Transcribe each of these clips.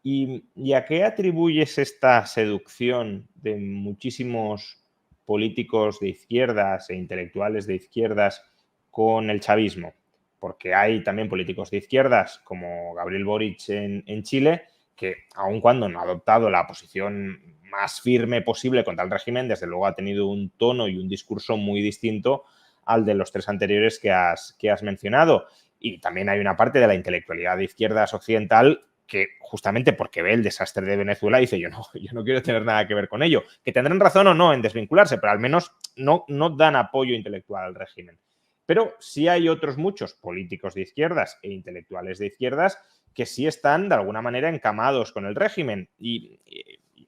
¿Y a qué atribuyes esta seducción de muchísimos políticos de izquierdas e intelectuales de izquierdas con el chavismo? Porque hay también políticos de izquierdas, como Gabriel Boric en Chile, que aun cuando no ha adoptado la posición más firme posible contra el régimen, desde luego ha tenido un tono y un discurso muy distinto al de los tres anteriores que has mencionado. Y también hay una parte de la intelectualidad de izquierdas occidental que justamente porque ve el desastre de Venezuela dice yo no quiero tener nada que ver con ello. Que tendrán razón o no en desvincularse, pero al menos no dan apoyo intelectual al régimen. Pero sí hay otros muchos políticos de izquierdas e intelectuales de izquierdas que sí están de alguna manera encamados con el régimen. Y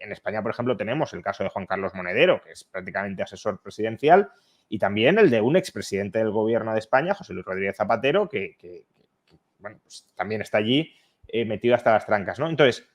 en España, por ejemplo, tenemos el caso de Juan Carlos Monedero, que es prácticamente asesor presidencial, y también el de un expresidente del gobierno de España, José Luis Rodríguez Zapatero, que bueno, pues también está allí metido hasta las trancas, ¿no? Entonces,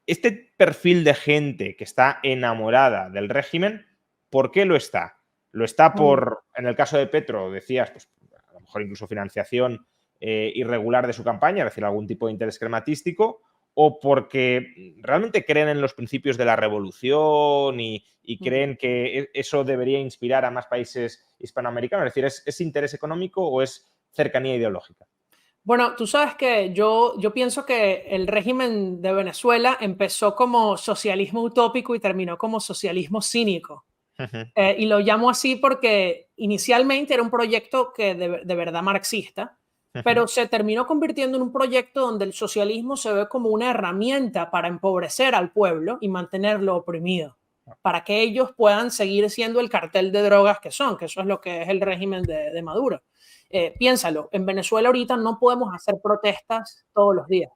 este perfil de gente que está enamorada del régimen, ¿por qué lo está? ¿Lo está por, en el caso de Petro, decías, pues a lo mejor incluso financiación irregular de su campaña, es decir, algún tipo de interés crematístico, o porque realmente creen en los principios de la revolución y creen que eso debería inspirar a más países hispanoamericanos? Es decir, ¿es interés económico o es cercanía ideológica? Bueno, tú sabes que yo pienso que el régimen de Venezuela empezó como socialismo utópico y terminó como socialismo cínico. Y lo llamo así porque inicialmente era un proyecto que de verdad marxista, pero se terminó convirtiendo en un proyecto donde el socialismo se ve como una herramienta para empobrecer al pueblo y mantenerlo oprimido, para que ellos puedan seguir siendo el cartel de drogas que son, que eso es lo que es el régimen de Maduro. Piénsalo, en Venezuela ahorita no podemos hacer protestas todos los días.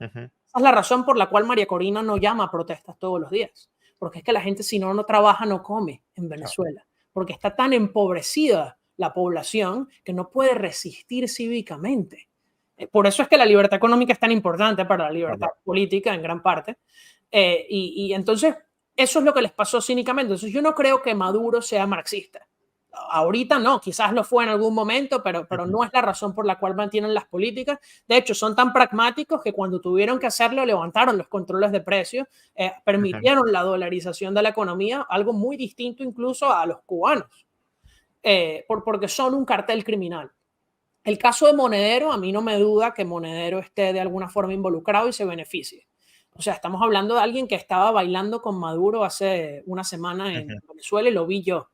Esa es la razón por la cual María Corina no llama a protestas todos los días, porque es que la gente si no trabaja no come en Venezuela, porque está tan empobrecida la población que no puede resistir cívicamente. Por eso es que la libertad económica es tan importante para la libertad política en gran parte. Y entonces eso es lo que les pasó cínicamente. Entonces yo no creo que Maduro sea marxista. Ahorita no, quizás lo fue en algún momento, pero no es la razón por la cual mantienen las políticas. De hecho, son tan pragmáticos que cuando tuvieron que hacerlo, levantaron los controles de precios, permitieron la dolarización de la economía, algo muy distinto incluso a los cubanos, porque son un cartel criminal. El caso de Monedero, a mí no me duda que Monedero esté de alguna forma involucrado y se beneficie. O sea, estamos hablando de alguien que estaba bailando con Maduro hace una semana en Venezuela y lo vi yo.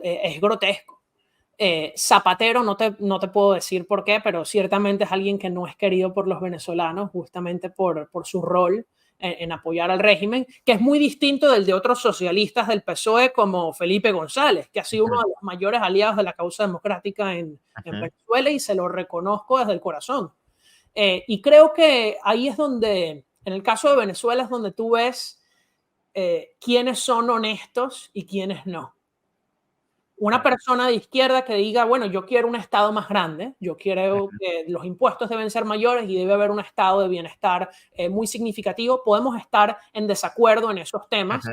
Es grotesco. Zapatero, no te puedo decir por qué, pero ciertamente es alguien que no es querido por los venezolanos justamente por su rol en apoyar al régimen, que es muy distinto del de otros socialistas del PSOE como Felipe González, que ha sido uno de los mayores aliados de la causa democrática en Venezuela y se lo reconozco desde el corazón. Y creo que ahí es donde, en el caso de Venezuela, es donde tú ves quiénes son honestos y quiénes no. Una persona de izquierda que diga, bueno, yo quiero un Estado más grande, yo quiero que los impuestos deben ser mayores y debe haber un estado de bienestar muy significativo, podemos estar en desacuerdo en esos temas,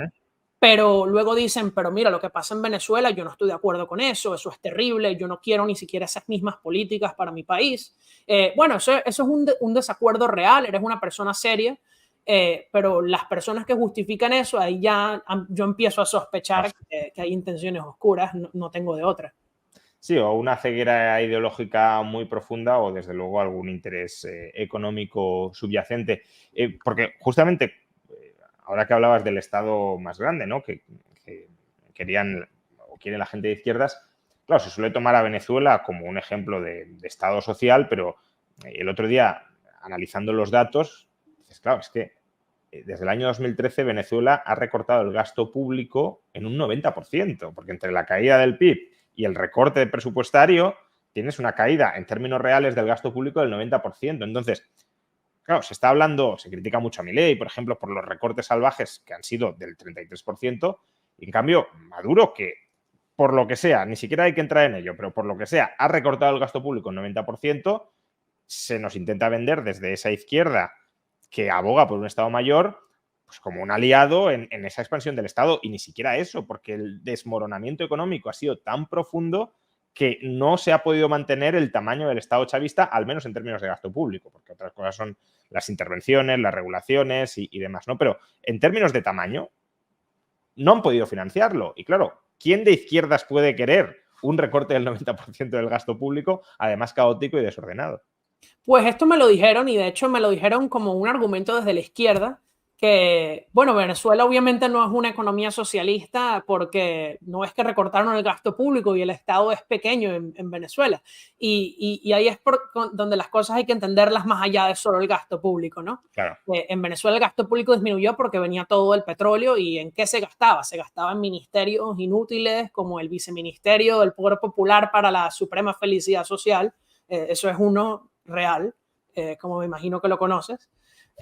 pero luego dicen, pero mira, lo que pasa en Venezuela, yo no estoy de acuerdo con eso es terrible, yo no quiero ni siquiera esas mismas políticas para mi país. Bueno, eso es un desacuerdo real, eres una persona seria, pero las personas que justifican eso, ahí ya yo empiezo a sospechar que hay intenciones oscuras, no tengo de otra. Sí, o una ceguera ideológica muy profunda o desde luego algún interés económico subyacente. Porque justamente, ahora que hablabas del Estado más grande, ¿no? Que querían o quiere la gente de izquierdas, claro, se suele tomar a Venezuela como un ejemplo de Estado social, pero el otro día, analizando los datos, dices, claro, es que desde el año 2013 Venezuela ha recortado el gasto público en un 90%, porque entre la caída del PIB y el recorte presupuestario tienes una caída en términos reales del gasto público del 90%. Entonces, claro, se está hablando, se critica mucho a Milei, por ejemplo, por los recortes salvajes que han sido del 33%, y en cambio, Maduro, que por lo que sea, ni siquiera hay que entrar en ello, pero por lo que sea, ha recortado el gasto público en 90%, se nos intenta vender desde esa izquierda que aboga por un Estado mayor, pues como un aliado en esa expansión del Estado, y ni siquiera eso, porque el desmoronamiento económico ha sido tan profundo que no se ha podido mantener el tamaño del Estado chavista, al menos en términos de gasto público, porque otras cosas son las intervenciones, las regulaciones y demás, ¿no? Pero en términos de tamaño, no han podido financiarlo. Y claro, ¿quién de izquierdas puede querer un recorte del 90% del gasto público, además caótico y desordenado? Pues esto me lo dijeron, y de hecho me lo dijeron como un argumento desde la izquierda, que, bueno, Venezuela obviamente no es una economía socialista porque no es que recortaron el gasto público y el Estado es pequeño en Venezuela. Y ahí es donde las cosas hay que entenderlas más allá de solo el gasto público, ¿no? Claro. En Venezuela el gasto público disminuyó porque venía todo el petróleo. ¿Y en qué se gastaba? Se gastaba en ministerios inútiles como el viceministerio del Poder Popular para la Suprema Felicidad Social. Eso es uno real, como me imagino que lo conoces.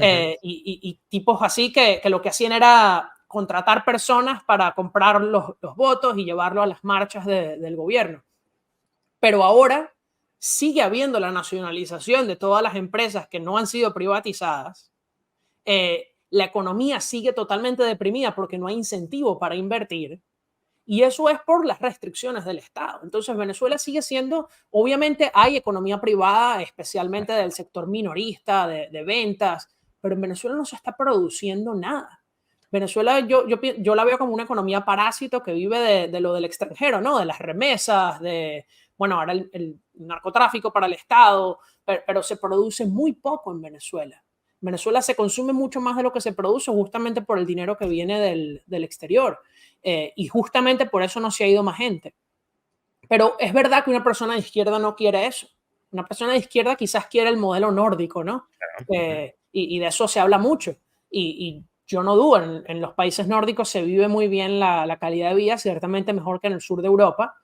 Y tipos así que lo que hacían era contratar personas para comprar los votos y llevarlo a las marchas del gobierno. Pero ahora sigue habiendo la nacionalización de todas las empresas que no han sido privatizadas. La economía sigue totalmente deprimida porque no hay incentivo para invertir. Y eso es por las restricciones del Estado. Entonces, Venezuela sigue siendo, obviamente hay economía privada, especialmente del sector minorista, de ventas, pero en Venezuela no se está produciendo nada. Venezuela yo la veo como una economía parásito que vive de lo del extranjero, ¿no? De las remesas, bueno, ahora el narcotráfico para el Estado, pero se produce muy poco en Venezuela. En Venezuela se consume mucho más de lo que se produce justamente por el dinero que viene del exterior. Y justamente por eso no se ha ido más gente. Pero es verdad que una persona de izquierda no quiere eso. Una persona de izquierda quizás quiere el modelo nórdico, ¿no? Y de eso se habla mucho. Y yo no dudo, en los países nórdicos se vive muy bien la calidad de vida, ciertamente mejor que en el sur de Europa,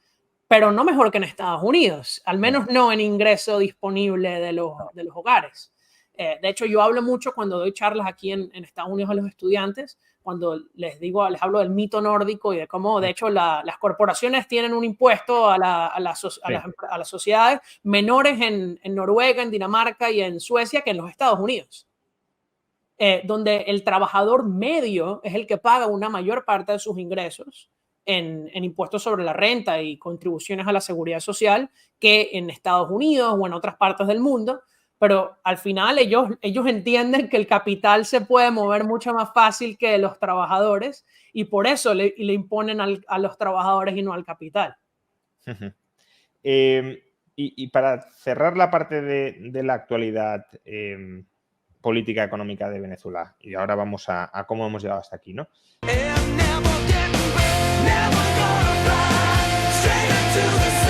pero no mejor que en Estados Unidos, al menos no en ingreso disponible de los hogares. De hecho, yo hablo mucho cuando doy charlas aquí en Estados Unidos a los estudiantes, cuando les hablo del mito nórdico y de cómo, de hecho, las corporaciones tienen un impuesto a las sociedades menores en Noruega, en Dinamarca y en Suecia que en los Estados Unidos, donde el trabajador medio es el que paga una mayor parte de sus ingresos en impuestos sobre la renta y contribuciones a la seguridad social que en Estados Unidos o en otras partes del mundo. Pero al final ellos entienden que el capital se puede mover mucho más fácil que los trabajadores y por eso le imponen a los trabajadores y no al capital. Y para cerrar la parte de la actualidad política económica de Venezuela, y ahora vamos a cómo hemos llegado hasta aquí, ¿no? Never gonna fly, straight into the